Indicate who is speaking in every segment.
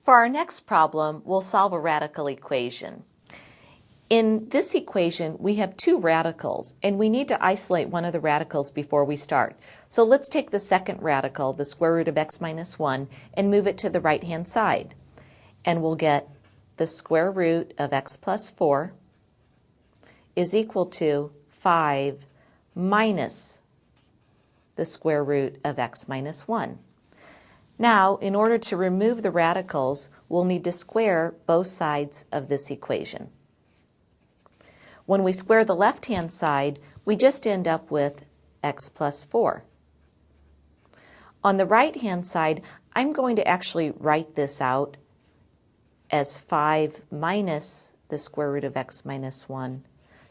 Speaker 1: For our next problem, we'll solve a radical equation. In this equation, we have two radicals, and we need to isolate one of the radicals before we start. So let's take the second radical, the square root of x minus 1, and move it to the right-hand side. And we'll get the square root of x plus 4 is equal to 5 minus the square root of x minus 1. Now, in order to remove the radicals, we'll need to square both sides of this equation. When we square the left-hand side, we just end up with x plus 4. On the right-hand side, I'm going to actually write this out as 5 minus the square root of x minus 1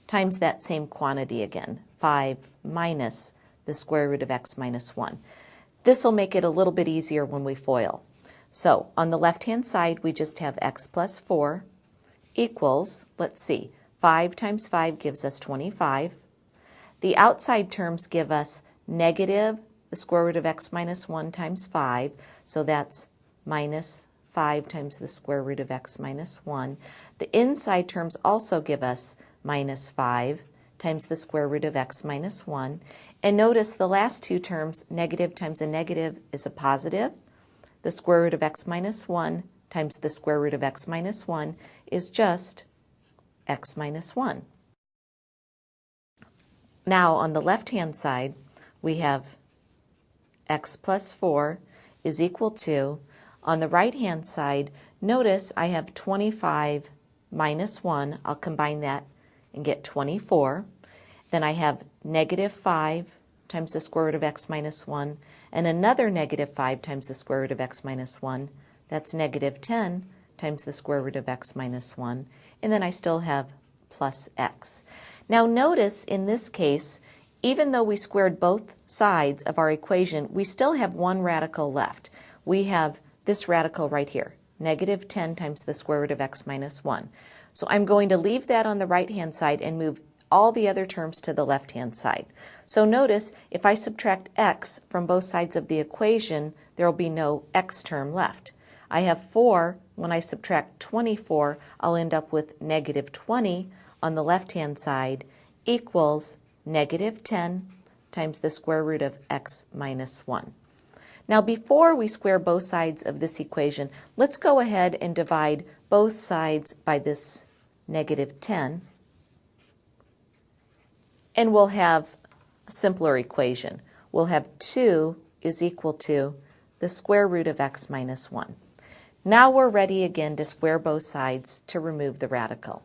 Speaker 1: times that same quantity again, 5 minus the square root of x minus 1. This will make it a little bit easier when we FOIL. So on the left-hand side, we just have x plus 4 equals, let's see, 5 times 5 gives us 25. The outside terms give us negative the square root of x minus 1 times 5, so that's minus 5 times the square root of x minus 1. The inside terms also give us minus 5 times the square root of x minus 1. And notice the last two terms, negative times a negative is a positive. The square root of x minus 1 times the square root of x minus 1 is just x minus 1. Now on the left-hand side, we have x plus 4 is equal to, on the right-hand side, notice I have 25 minus 1. I'll combine that and get 24. Then I have negative 5 times the square root of x minus 1, and another negative 5 times the square root of x minus 1. That's negative 10 times the square root of x minus 1. And then I still have plus x. Now notice in this case, even though we squared both sides of our equation, we still have one radical left. We have this radical right here, negative 10 times the square root of x minus 1. So I'm going to leave that on the right-hand side and move all the other terms to the left-hand side. So notice, if I subtract x from both sides of the equation, there will be no x term left. I have 4. When I subtract 24, I'll end up with negative 20 on the left-hand side equals negative 10 times the square root of x minus 1. Now before we square both sides of this equation, let's go ahead and divide both sides by this negative 10. And we'll have a simpler equation. We'll have 2 is equal to the square root of x minus 1. Now we're ready again to square both sides to remove the radical.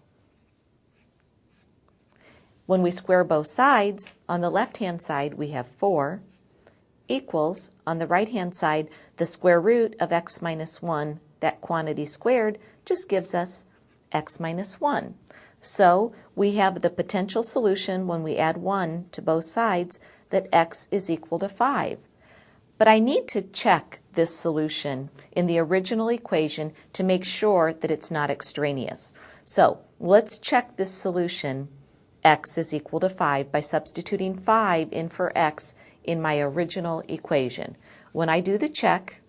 Speaker 1: When we square both sides, on the left-hand side we have 4 equals, on the right-hand side, the square root of x minus 1, that quantity squared, just gives us x minus 1. So we have the potential solution when we add 1 to both sides that x is equal to 5. But I need to check this solution in the original equation to make sure that it's not extraneous. So let's check this solution, x is equal to 5, by substituting 5 in for x in my original equation. When I do the check,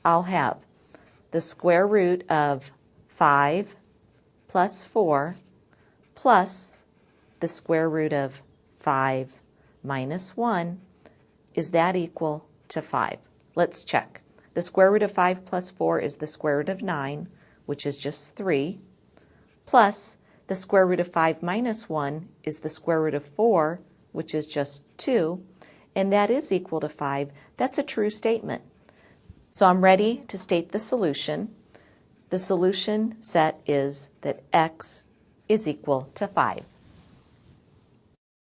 Speaker 1: I'll have the square root of 5 plus 4 plus the square root of 5 minus 1. Is that equal to 5? Let's check. The square root of 5 plus 4 is the square root of 9, which is just 3, plus the square root of 5 minus 1 is the square root of 4, which is just 2, and that is equal to 5. That's a true statement. So I'm ready to state the solution. The solution set is that x is equal to 5.